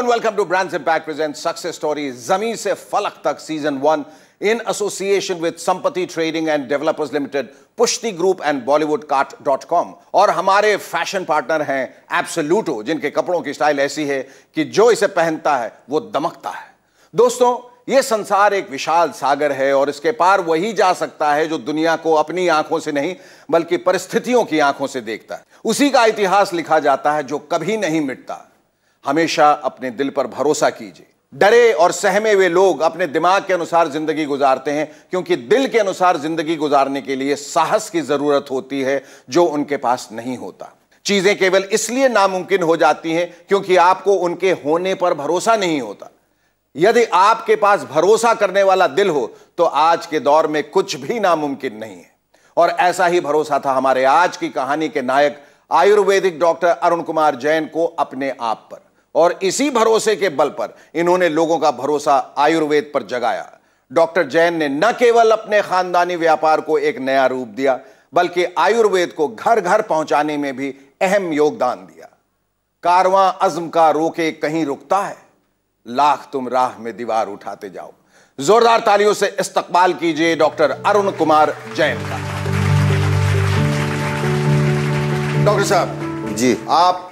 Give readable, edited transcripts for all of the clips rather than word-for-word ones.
and welcome to Brands Impact presents Success Stories Zami se Falak Tak Season 1 in association with Sampati Trading and Developers Limited, Pushti Group and BollywoodCart.com। और हमारे fashion partner हैं एब्सोल्यूटो, जिनके कपड़ों की style ऐसी है कि जो इसे पहनता है वो दमकता है। दोस्तों, ये संसार एक विशाल सागर है और इसके पार वही जा सकता है जो दुनिया को अपनी आंखों से नहीं बल्कि परिस्थितियों की आंखों से देखता है। उसी का इतिहास लिखा जाता है जो कभी नहीं मिटता। हमेशा अपने दिल पर भरोसा कीजिए। डरे और सहमे हुए लोग अपने दिमाग के अनुसार जिंदगी गुजारते हैं, क्योंकि दिल के अनुसार जिंदगी गुजारने के लिए साहस की जरूरत होती है जो उनके पास नहीं होता। चीजें केवल इसलिए नामुमकिन हो जाती हैं क्योंकि आपको उनके होने पर भरोसा नहीं होता। यदि आपके पास भरोसा करने वाला दिल हो तो आज के दौर में कुछ भी नामुमकिन नहीं है। और ऐसा ही भरोसा था हमारे आज की कहानी के नायक आयुर्वेदिक डॉक्टर अरुण कुमार जैन को अपने आप पर, और इसी भरोसे के बल पर इन्होंने लोगों का भरोसा आयुर्वेद पर जगाया। डॉक्टर जैन ने न केवल अपने खानदानी व्यापार को एक नया रूप दिया बल्कि आयुर्वेद को घर घर पहुंचाने में भी अहम योगदान दिया। कारवां अज़्म का रोके कहीं रुकता है, लाख तुम राह में दीवार उठाते जाओ। जोरदार तालियों से इस्तकबाल कीजिए डॉक्टर अरुण कुमार जैन का। डॉक्टर साहब जी, आप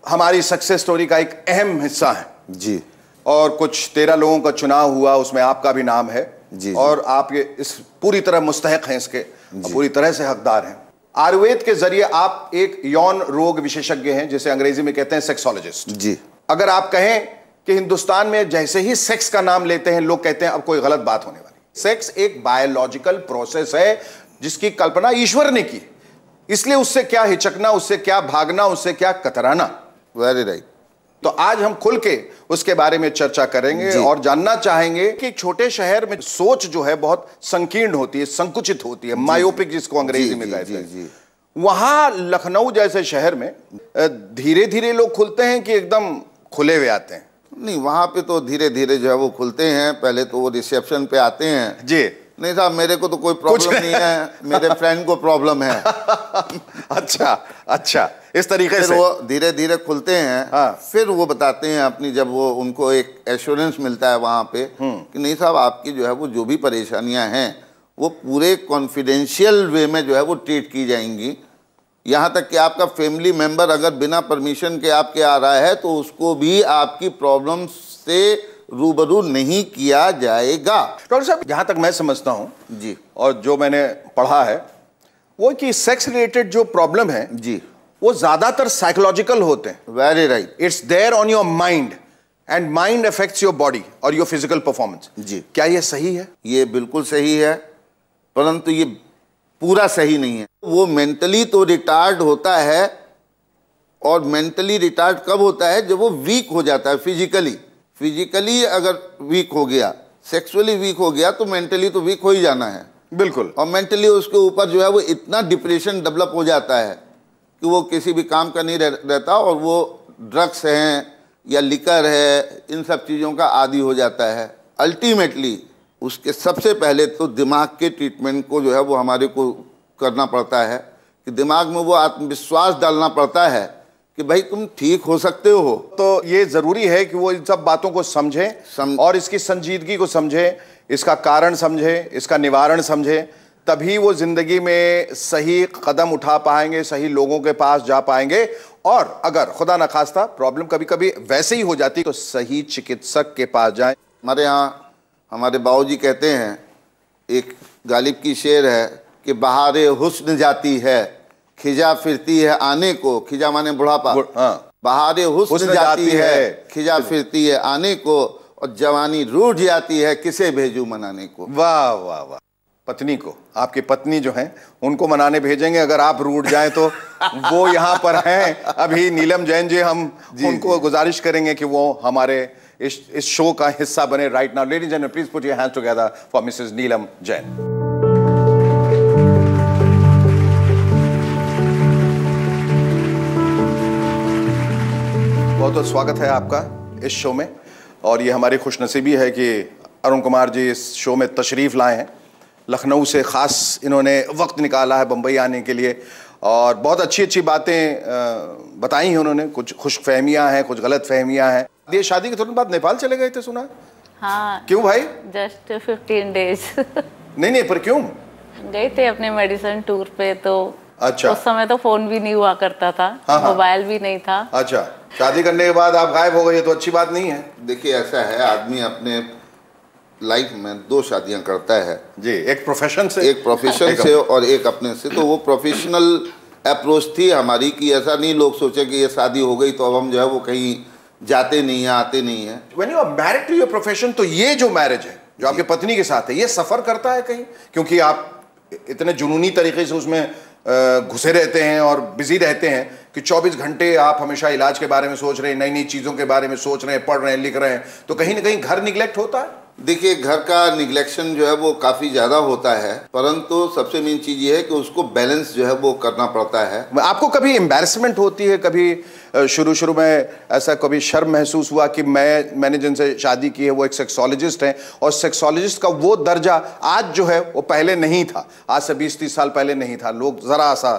हमारी सक्सेस स्टोरी का एक अहम हिस्सा है जी, और कुछ 13 लोगों का चुनाव हुआ, उसमें आपका भी नाम है जी, और आप ये इस पूरी तरह मुस्तहक हैं इसके, पूरी तरह से हकदार हैं। आयुर्वेद के जरिए आप एक यौन रोग विशेषज्ञ हैं, जिसे अंग्रेजी में कहते हैं सेक्सोलॉजिस्ट जी। अगर आप कहें कि हिंदुस्तान में जैसे ही सेक्स का नाम लेते हैं लोग कहते हैं अब कोई गलत बात होने वाली। सेक्स एक बायोलॉजिकल प्रोसेस है जिसकी कल्पना ईश्वर ने की, इसलिए उससे क्या हिचकना, उससे क्या भागना, उससे क्या कतराना। Very right. तो आज हम खुल के उसके बारे में चर्चा करेंगे और जानना चाहेंगे कि छोटे शहर में सोच जो है बहुत संकीर्ण होती है, संकुचित होती है, मायोपिक जिसको अंग्रेजी में कहते हैं। वहां लखनऊ जैसे शहर में धीरे धीरे लोग खुलते हैं कि एकदम खुले हुए आते हैं? नहीं, वहाँ पे तो धीरे धीरे जो है वो खुलते हैं। पहले तो वो रिसेप्शन पे आते हैं जी, नहीं साहब मेरे को तो कोई प्रॉब्लम नहीं है, मेरे फ्रेंड को प्रॉब्लम है। अच्छा, इस तरीके से वो धीरे धीरे खुलते हैं। हाँ। फिर वो बताते हैं अपनी, जब वो उनको एक एश्योरेंस मिलता है वहाँ पे कि नहीं साहब आपकी जो है वो जो भी परेशानियाँ हैं वो पूरे कॉन्फिडेंशियल वे में जो है वो ट्रीट की जाएंगी। यहाँ तक कि आपका फैमिली मेंबर अगर बिना परमिशन के आपके आ रहा है तो उसको भी आपकी प्रॉब्लम से रूबरू नहीं किया जाएगा। डॉक्टर साहब, जहाँ तक मैं समझता हूँ जी, और जो मैंने पढ़ा है वो कि सेक्स रिलेटेड जो प्रॉब्लम है जी वो ज्यादातर साइकोलॉजिकल होते हैं। Very right. It's there on your mind and mind affects your body और योर फिजिकल परफॉर्मेंस जी। क्या ये सही है? ये बिल्कुल सही है, परंतु ये पूरा सही नहीं है। वो मेंटली तो रिटार्ड होता है, और मेंटली रिटार्ड कब होता है? जब वो वीक हो जाता है फिजिकली अगर वीक हो गया, सेक्सुअली वीक हो गया तो मेंटली तो वीक हो ही जाना है। बिल्कुल। और मेंटली उसके ऊपर जो है वो इतना डिप्रेशन डेवलप हो जाता है कि वो किसी भी काम का नहीं रहता, और वो ड्रग्स हैं या लिकर है, इन सब चीज़ों का आदी हो जाता है। अल्टीमेटली उसके सबसे पहले तो दिमाग के ट्रीटमेंट को जो है वो हमारे को करना पड़ता है, कि दिमाग में वो आत्मविश्वास डालना पड़ता है कि भाई तुम ठीक हो सकते हो। तो ये ज़रूरी है कि वो इन सब बातों को समझें और इसकी संजीदगी को समझें, इसका कारण समझें, इसका निवारण समझें, तभी वो ज़िंदगी में सही कदम उठा पाएंगे, सही लोगों के पास जा पाएंगे। और अगर खुदा न खास्ता प्रॉब्लम कभी कभी वैसे ही हो जाती तो सही चिकित्सक के पास जाएं। हमारे यहाँ हमारे बाबूजी कहते हैं, एक गालिब की शेर है कि बहारे हुस्न जाती है, खिजा फिरती है आने को। खिजा माने बुढ़ापा। हाँ। बहारे हुस्न जाती है, खिजा फिरती है आने को, और जवानी रूठ जाती है किसे भेजूं मनाने को। वाह वाह वाह। पत्नी को, आपकी पत्नी जो है उनको मनाने भेजेंगे अगर आप रूठ जाएं तो। वो यहाँ पर हैं अभी, नीलम जैन जी, हम उनको गुजारिश करेंगे कि वो हमारे इस शो का हिस्सा बने right now. Ladies and please put your hands together for Mrs Neelam Jain. बहुत बहुत स्वागत है आपका इस शो में, और ये हमारी खुशनसीबी है कि अरुण कुमार जी इस शो में तशरीफ़ लाए हैं। लखनऊ से ख़ास इन्होंने वक्त निकाला है बम्बई आने के लिए, और बहुत अच्छी अच्छी बातें बताई हैं उन्होंने। कुछ खुशफहमियाँ हैं, कुछ गलत फहमियाँ हैं। ये शादी के तुरंत बाद नेपाल चले गए थे सुना? हाँ। क्यों भाई? Just 15 days. नहीं पर क्यों गए थे अपने मेडिसिन टूर पे, तो अच्छा, उस समय तो फोन भी नहीं हुआ करता था। हाँ। मोबाइल भी नहीं था। अच्छा, शादी करने के बाद आप गायब हो गए, तो अच्छी बात नहीं है। देखिए ऐसा है, आदमी अपने लाइफ में 2 शादियां करता है जी, एक प्रोफेशन से और एक अपने से। तो वो प्रोफेशनल अप्रोच थी हमारी कि ऐसा नहीं लोग सोचे कि ये शादी हो गई तो अब हम जो है वो कहीं जाते नहीं है, आते नहीं है। When you are married to your profession, तो ये जो मैरिज है जो आपकी पत्नी के साथ है, ये सफर करता है कहीं? क्योंकि आप इतने जुनूनी तरीके से उसमें घुसे रहते हैं और बिजी रहते हैं कि 24 घंटे आप हमेशा इलाज के बारे में सोच रहे हैं, नई नई चीज़ों के बारे में सोच रहे हैं, पढ़ रहे हैं, लिख रहे हैं, तो कहीं ना कहीं घर निगलेक्ट होता है? देखिए घर का निगलेक्शन जो है वो काफ़ी ज़्यादा होता है, परंतु सबसे मेन चीज़ ये है कि उसको बैलेंस जो है वो करना पड़ता है। आपको कभी एम्बैरसमेंट होती है, कभी शुरू में ऐसा कभी शर्म महसूस हुआ कि मैंने जिनसे शादी की है वो एक सेक्सोलॉजिस्ट हैं, और सेक्सोलॉजिस्ट का वो दर्जा आज जो है वो पहले नहीं था, आज से 20-30 साल पहले नहीं था, लोग ज़रा सा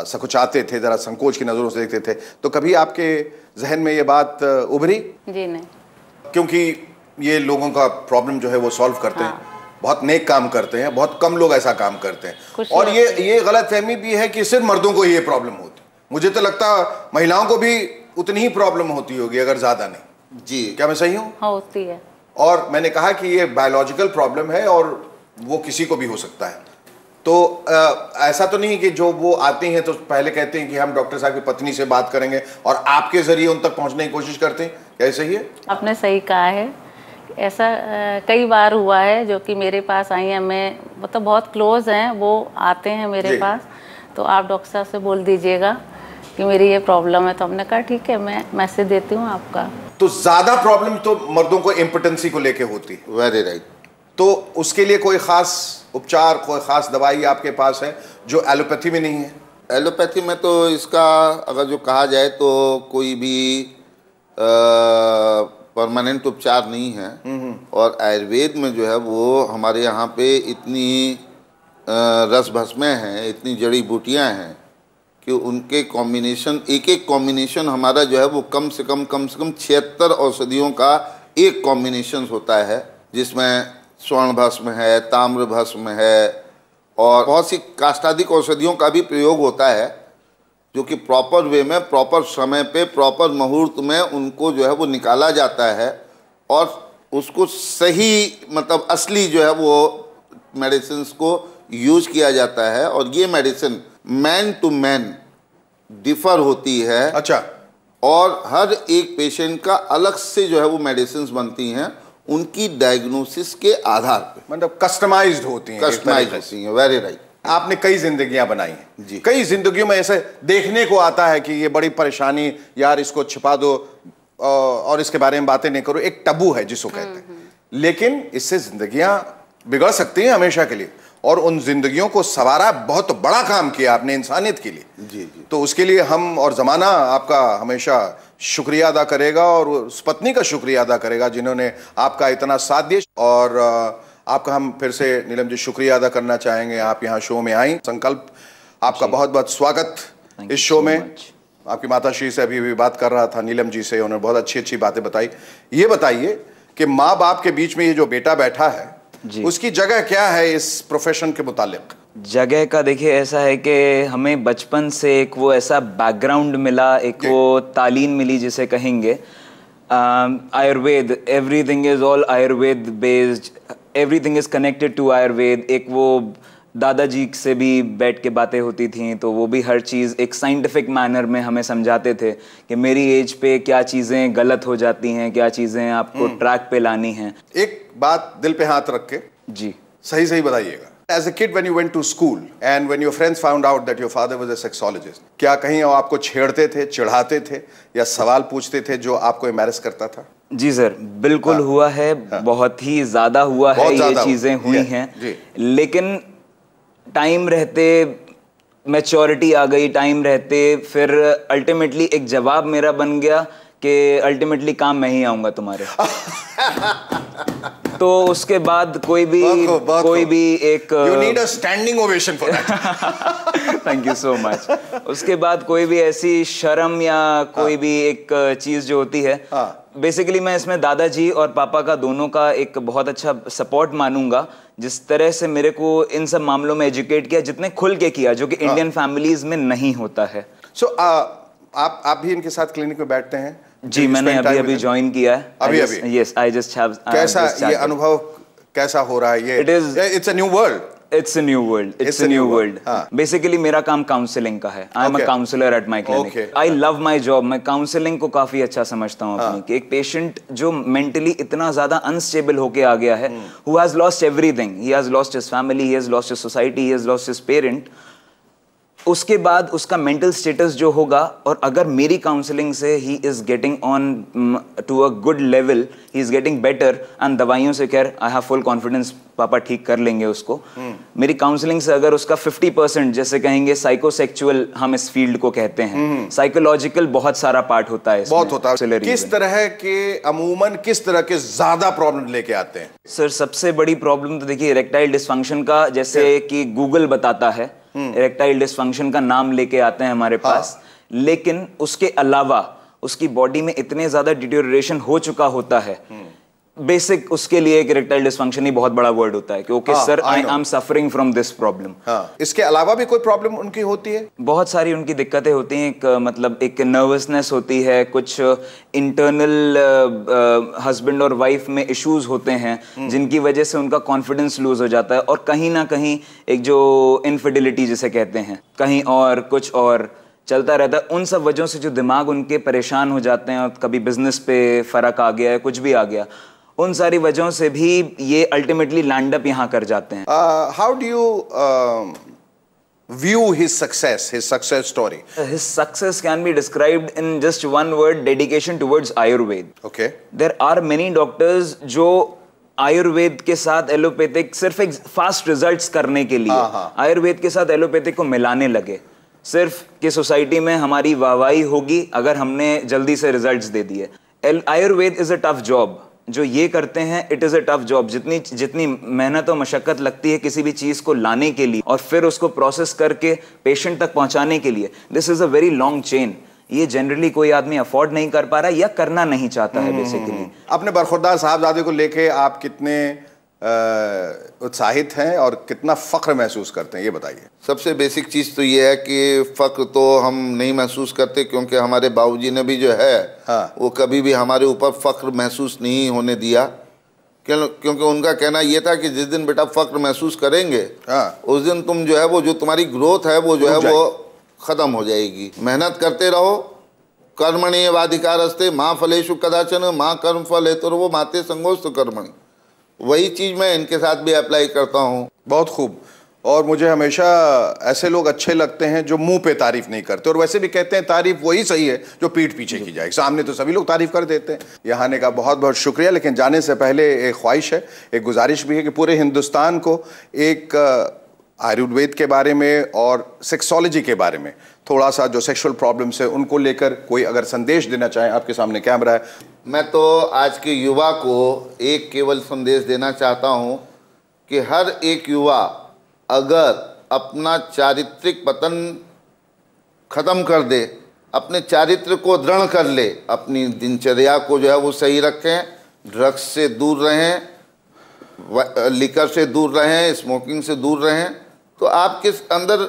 सकुचाते थे, ज़रा संकोच की नज़रों से देखते थे, तो कभी आपके जहन में ये बात उभरी? जी नहीं, क्योंकि ये लोगों का प्रॉब्लम जो है वो सॉल्व करते हैं, बहुत नेक काम करते हैं, बहुत कम लोग ऐसा काम करते हैं, और ये गलत फहमी भी है कि सिर्फ मर्दों को ये प्रॉब्लम होती। मुझे तो लगता है महिलाओं को भी उतनी ही प्रॉब्लम होती होगी, अगर ज्यादा नहीं। जी, क्या मैं सही हूँ? होती है। और मैंने कहा कि ये बायोलॉजिकल प्रॉब्लम है और वो किसी को भी हो सकता है, तो ऐसा तो नहीं कि जो वो आती हैं तो पहले कहते हैं कि हम डॉक्टर साहब की पत्नी से बात करेंगे और आपके जरिए उन तक पहुंचने की कोशिश करते हैं, क्या सही है? आपने सही कहा है, ऐसा कई बार हुआ है जो कि मेरे पास आई हैं, मैं मतलब बहुत क्लोज हैं, वो आते हैं मेरे पास, तो आप डॉक्टर साहब से बोल दीजिएगा कि मेरी ये प्रॉब्लम है, तो हमने कहा ठीक है, मैं मैसेज देती हूँ आपका। तो ज्यादा प्रॉब्लम तो मर्दों को इम्पोटेंसी को लेके होती है। Very right. तो उसके लिए कोई खास उपचार, कोई खास दवाई आपके पास है जो एलोपैथी में नहीं है? एलोपैथी में तो इसका अगर जो कहा जाए तो कोई भी परमानेंट उपचार नहीं है, और आयुर्वेद में जो है वो हमारे यहाँ पे इतनी रस भस्में हैं, इतनी जड़ी बूटियाँ हैं कि उनके कॉम्बिनेशन, एक कॉम्बिनेशन हमारा जो है वो कम से कम 76 औषधियों का एक कॉम्बिनेशन होता है, जिसमें स्वर्ण भस्म है, ताम्र भस्म है, और बहुत सी काष्ठादिक औषधियों का भी प्रयोग होता है, जो कि प्रॉपर वे में, प्रॉपर समय पे, प्रॉपर मुहूर्त में उनको जो है वो निकाला जाता है, और उसको सही मतलब असली जो है वो मेडिसिन को यूज किया जाता है। और ये medicine man to man differ होती है। अच्छा। और हर एक पेशेंट का अलग से जो है वो मेडिसिन बनती हैं, उनकी डायग्नोसिस के आधार पे, मतलब कस्टमाइज्ड होती हैं। कस्टमाइज्ड होती हैं, वेरी राइट। आपने कई जिंदगियां बनाई हैं जी। कई जिंदगियों में ऐसे देखने को आता है कि ये बड़ी परेशानी, यार इसको छिपा दो और इसके बारे में बातें नहीं करो, एक टबू है जिसको कहते हैं, लेकिन इससे जिंदगियां बिगड़ सकती हैं हमेशा के लिए, और उन जिंदगियों को संवारा बहुत बड़ा काम किया आपने इंसानियत के लिए। जी। तो उसके लिए हम और जमाना आपका हमेशा शुक्रिया अदा करेगा, और उस पत्नी का शुक्रिया अदा करेगा जिन्होंने आपका इतना साथ दिया। और आपका हम फिर से नीलम जी शुक्रिया अदा करना चाहेंगे, आप यहाँ शो में आई। संकल्प, आपका बहुत बहुत स्वागत इस शो में। आपकी माता श्री से अभी बात कर रहा था, नीलम जी से, उन्होंने बहुत अच्छी अच्छी बातें बताई। ये बताइए कि माँ बाप के बीच में ये जो बेटा बैठा है उसकी जगह क्या है इस प्रोफेशन के मुतालिक? जगह का देखिए ऐसा है कि हमें बचपन से एक वो ऐसा बैकग्राउंड मिला, एक वो तालीम मिली जिसे कहेंगे Ayurveda, everything is all Ayurveda based, everything is connected to Ayurveda. एक वो दादाजी से भी बैठ के बातें होती थी, तो वो भी हर चीज़ एक साइंटिफिक मैनर में हमें समझाते थे कि मेरी एज पे क्या चीज़ें गलत हो जाती हैं, क्या चीज़ें आपको ट्रैक पे लानी हैं। एक बात दिल पे हाथ रख के जी सही सही बताइएगा, As a kid when you went to school and when your friends found out that your father was a sexologist, क्या कहीं वो आपको छेड़ते थे, चिढ़ाते थे या सवाल पूछते थे जो आपको एम्बैरेस करता था? जी सर, बिल्कुल हुआ है, बहुत ही ज़्यादा हुआ है, ये चीज़ें हुई हैं, लेकिन टाइम रहते मैच्योरिटी आ गई, टाइम रहते फिर अल्टीमेटली एक जवाब मेरा बन गया कि अल्टीमेटली काम मैं ही आऊँगा तुम्हारे। तो उसके बाद कोई भी एक You need a standing ovation for that. Thank you so much. उसके बाद कोई भी ऐसी शर्म या कोई भी एक चीज जो होती है, बेसिकली मैं इसमें दादाजी और पापा का दोनों का एक बहुत अच्छा सपोर्ट मानूंगा। जिस तरह से मेरे को इन सब मामलों में एजुकेट किया, जितने खुल के किया, जो कि इंडियन फैमिलीज में नहीं होता है। So, आप भी इनके साथ क्लिनिक में बैठते हैं? जी, मैंने अभी ज्वाइन किया है। अभी यस, आई जस्ट हैव। कैसा ये अनुभव कैसा हो रहा है? ये it's a new world. It's a new world. It's a new world. Basically मेरा काम काउंसलिंग का है। I'm a counselor at my clinic. I love my job. मैं काउंसलिंग को काफी अच्छा समझता हूँ अपनी, कि एक पेशेंट जो मेंटली इतना ज्यादा अनस्टेबल होके आ गया है, who has lost everything. He has lost his family, he has lost his society, he has lost his parent. उसके बाद उसका मेंटल स्टेटस जो होगा, और अगर मेरी काउंसलिंग से he is getting on to a good level, he is getting better, and दवाइयों से खैर आई हैव फुल कॉन्फिडेंस पापा ठीक कर लेंगे उसको। मेरी काउंसलिंग से अगर उसका 50%, जैसे कहेंगे साइकोसेक्चुअल हम इस फील्ड को कहते हैं, साइकोलॉजिकल बहुत सारा पार्ट होता है, बहुत होता है। किस तरह के अमूमन किस तरह के ज्यादा प्रॉब्लम लेके आते हैं? सर सबसे बड़ी प्रॉब्लम तो देखिए इरेक्टाइल डिसफंक्शन का, जैसे कि गूगल बताता है, इरेक्टाइल डिसफंक्शन का नाम लेके आते हैं हमारे पास, लेकिन उसके अलावा उसकी बॉडी में इतने ज्यादा डिटेरियोरेशन हो चुका होता है, बेसिक उसके लिए एक इरेक्टाइल डिसफंक्शन ही बहुत बड़ा वर्ड होता है कि okay sir, I am suffering from this problem. इसके अलावा भी कोई प्रॉब्लम उनकी होती है? बहुत सारी उनकी दिक्कतें होती हैं। एक मतलब एक नर्वसनेस होती है, कुछ इंटरनल हस्बैंड और वाइफ में इश्यूज होते हैं, जिनकी वजह से उनका कॉन्फिडेंस लूज हो जाता है, और कहीं ना कहीं एक जो इनफिडिलिटी जिसे कहते हैं, कहीं और कुछ और चलता रहता है। उन सब वजहों से जो दिमाग उनके परेशान हो जाते हैं, और कभी बिजनेस पे फर्क आ गया है, कुछ भी आ गया, उन सारी वजहों से भी ये अल्टीमेटली लैंड अप यहाँ कर जाते हैं। How do you view his success story? His success can be described in just one word: dedication towards Ayurveda. Okay. There are many doctors जो आयुर्वेद के साथ एलोपैथिक सिर्फ एक फास्ट रिजल्ट्स करने के लिए आयुर्वेद के साथ एलोपैथिक को मिलाने लगे, सिर्फ कि सोसाइटी में हमारी वाहवाही होगी अगर हमने जल्दी से रिजल्ट्स दे दिए। Ayurveda is a tough job. जो ये करते हैं, it is a tough job. जितनी मेहनत और मशक्कत लगती है किसी भी चीज को लाने के लिए और फिर उसको प्रोसेस करके पेशेंट तक पहुंचाने के लिए, this is a very long chain. ये जनरली कोई आदमी अफोर्ड नहीं कर पा रहा या करना नहीं चाहता है बेसिकली। अपने बरखुरदार साहबजादे को लेके आप कितने उत्साहित हैं और कितना फख्र महसूस करते हैं, ये बताइए। सबसे बेसिक चीज़ तो ये है कि फ़ख्र तो हम नहीं महसूस करते, क्योंकि हमारे बाबूजी ने भी जो है वो कभी भी हमारे ऊपर फ़ख्र महसूस नहीं होने दिया, क्योंकि उनका कहना ये था कि जिस दिन बेटा फ़ख्र महसूस करेंगे उस दिन तुम जो है वो जो तुम्हारी ग्रोथ है वो जो है वो ख़त्म हो जाएगी। मेहनत करते रहो, कर्मण्येवाधिकारस्ते माँ फलेषु कदाचन माँ कर्म फल हेतुर्वो माते संगोस्तु कर्मणि। वही चीज़ मैं इनके साथ भी अप्लाई करता हूँ। बहुत खूब। और मुझे हमेशा ऐसे लोग अच्छे लगते हैं जो मुंह पे तारीफ नहीं करते, और वैसे भी कहते हैं तारीफ वही सही है जो पीठ पीछे की जाए। सामने तो सभी लोग तारीफ कर देते हैं। यहाँ आने का बहुत बहुत शुक्रिया। लेकिन जाने से पहले एक ख्वाहिश है, एक गुजारिश भी है कि पूरे हिंदुस्तान को एक आयुर्वेद के बारे में और सेक्सोलॉजी के बारे में, थोड़ा सा जो सेक्सुअल प्रॉब्लम्स है उनको लेकर कोई अगर संदेश देना चाहें। आपके सामने कैमरा है। मैं तो आज के युवा को एक केवल संदेश देना चाहता हूँ कि हर एक युवा अगर अपना चारित्रिक पतन ख़त्म कर दे, अपने चारित्र को दृढ़ कर ले, अपनी दिनचर्या को जो है वो सही रखें, ड्रग्स से दूर रहें, लिकर से दूर रहें, स्मोकिंग से दूर रहें, तो आपके अंदर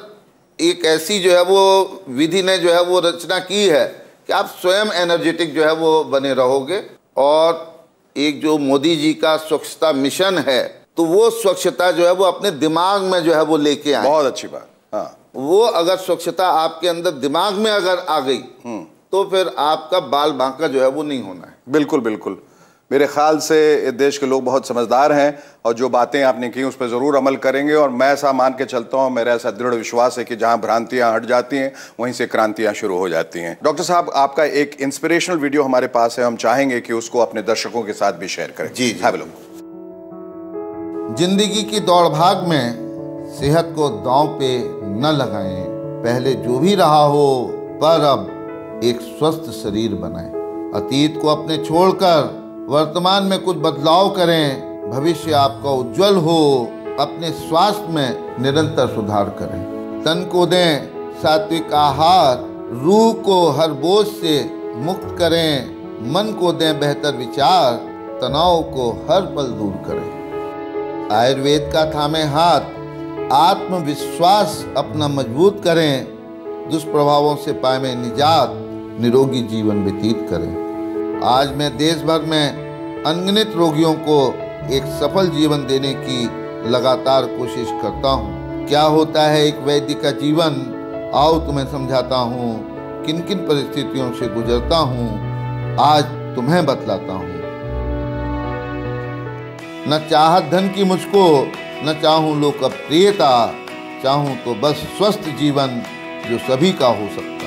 एक ऐसी जो है वो विधि ने जो है वो रचना की है कि आप स्वयं एनर्जेटिक जो है वो बने रहोगे। और एक जो मोदी जी का स्वच्छता मिशन है, तो वो स्वच्छता जो है वो अपने दिमाग में जो है वो लेके आए। बहुत अच्छी बात। हाँ, वो अगर स्वच्छता आपके अंदर दिमाग में अगर आ गई तो फिर आपका बाल बांका जो है वो नहीं होना है। बिल्कुल बिल्कुल। मेरे ख्याल से देश के लोग बहुत समझदार हैं और जो बातें आपने की उस पर ज़रूर अमल करेंगे। और मैं ऐसा मान के चलता हूँ, मेरा ऐसा दृढ़ विश्वास है कि जहाँ भ्रांतियाँ हट जाती हैं वहीं से क्रांतियाँ शुरू हो जाती हैं। डॉक्टर साहब, आपका एक इंस्पिरेशनल वीडियो हमारे पास है, हम चाहेंगे कि उसको अपने दर्शकों के साथ भी शेयर करें। जी हाँ बोलो। जिंदगी की दौड़ भाग में सेहत को दांव पे न लगाएं, पहले जो भी रहा हो पर अब एक स्वस्थ शरीर बनाएं। अतीत को अपने छोड़कर वर्तमान में कुछ बदलाव करें, भविष्य आपका उज्जवल हो। अपने स्वास्थ्य में निरंतर सुधार करें। तन को दें सात्विक आहार, रूह को हर बोझ से मुक्त करें। मन को दें बेहतर विचार, तनाव को हर पल दूर करें। आयुर्वेद का थामे हाथ, आत्मविश्वास अपना मजबूत करें। दुष्प्रभावों से पाए निजात, निरोगी जीवन व्यतीत करें। आज मैं देश भर में अनगिनत रोगियों को एक सफल जीवन देने की लगातार कोशिश करता हूँ। क्या होता है एक वैद्य का जीवन, आओ तुम्हें समझाता हूँ। किन किन परिस्थितियों से गुजरता हूँ, आज तुम्हें बतलाता हूँ। न चाहत धन की मुझको, न चाहूँ लोकप्रियता, चाहूँ तो बस स्वस्थ जीवन जो सभी का हो सकता।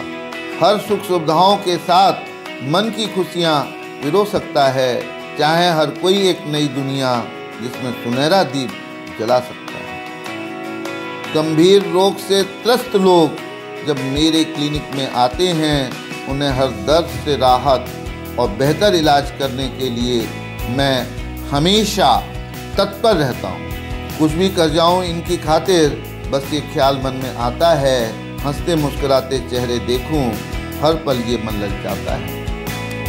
हर सुख सुविधाओं के साथ मन की खुशियाँ पिरो सकता है। चाहे हर कोई एक नई दुनिया जिसमें सुनहरा दीप जला सकता है। गंभीर रोग से त्रस्त लोग जब मेरे क्लिनिक में आते हैं, उन्हें हर दर्द से राहत और बेहतर इलाज करने के लिए मैं हमेशा तत्पर रहता हूँ। कुछ भी कर जाऊँ इनकी खातिर, बस ये ख्याल मन में आता है। हंसते मुस्कुराते चेहरे देखूं, हर पल ये मन ललचाता है।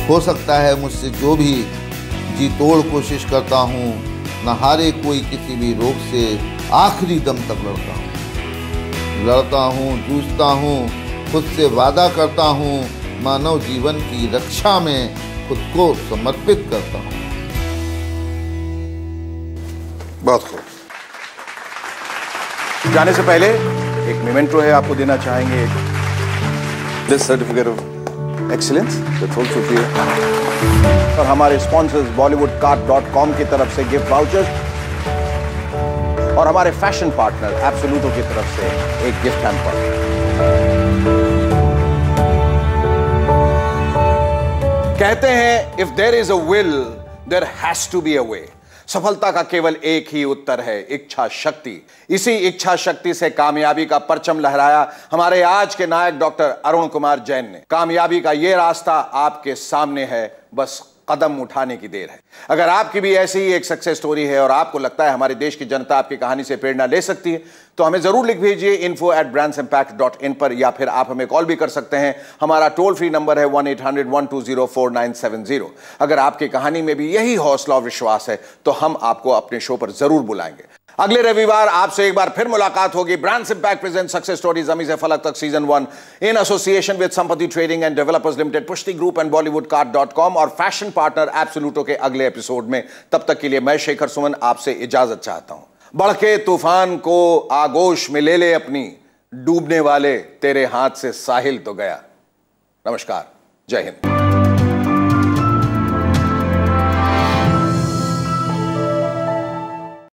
हो सकता है मुझसे जो भी जी तोड़ कोशिश करता हूँ, न हारे कोई किसी भी रोग से आखिरी दम तक लड़ता हूँ, जूझता हूँ, खुद से वादा करता हूँ, मानव जीवन की रक्षा में खुद को समर्पित करता हूँ। बहुत खूब। जाने से पहले एक मेमेंटो है, आपको देना चाहेंगे। दिस सर्टिफिकेट ऑफ एक्सीलेंस और हमारे स्पॉन्सर्स bollywoodcart.com की तरफ से गिफ्ट वाउचर्स और हमारे फैशन पार्टनर एब्सोल्यूटो की तरफ से एक गिफ्ट हैम्पर। कहते हैं if there is a will there has to be a way. सफलता का केवल एक ही उत्तर है, इच्छा शक्ति। इसी इच्छा शक्ति से कामयाबी का परचम लहराया हमारे आज के नायक डॉक्टर अरुण कुमार जैन ने। कामयाबी का यह रास्ता आपके सामने है, बस कदम उठाने की देर है। अगर आपकी भी ऐसी ही एक सक्सेस स्टोरी है और आपको लगता है हमारी देश की जनता आपकी कहानी से प्रेरणा ले सकती है, तो हमें जरूर लिख भेजिए info@brandsimpact.in पर, या फिर आप हमें कॉल भी कर सकते हैं। हमारा टोल फ्री नंबर है 1-800-120-4970। अगर आपकी कहानी में भी यही हौसला और विश्वास है तो हम आपको अपने शो पर जरूर बुलाएंगे। अगले रविवार आपसे एक बार फिर मुलाकात होगी। Brands impact present success story जमी से फलक तक सीजन 1 इन एसोसिएशन विद संपत्ति ट्रेडिंग एंड डेवलपर्स लिमिटेड, पुष्टि ग्रुप एंड bollywoodcart.com और फैशन पार्टनर एब्सोल्यूटो के अगले एपिसोड में। तब तक के लिए मैं शेखर सुमन आपसे इजाजत चाहता हूं। बढ़के तूफान को आगोश में ले ले अपनी, डूबने वाले तेरे हाथ से साहिल तो गया। नमस्कार, जय हिंद।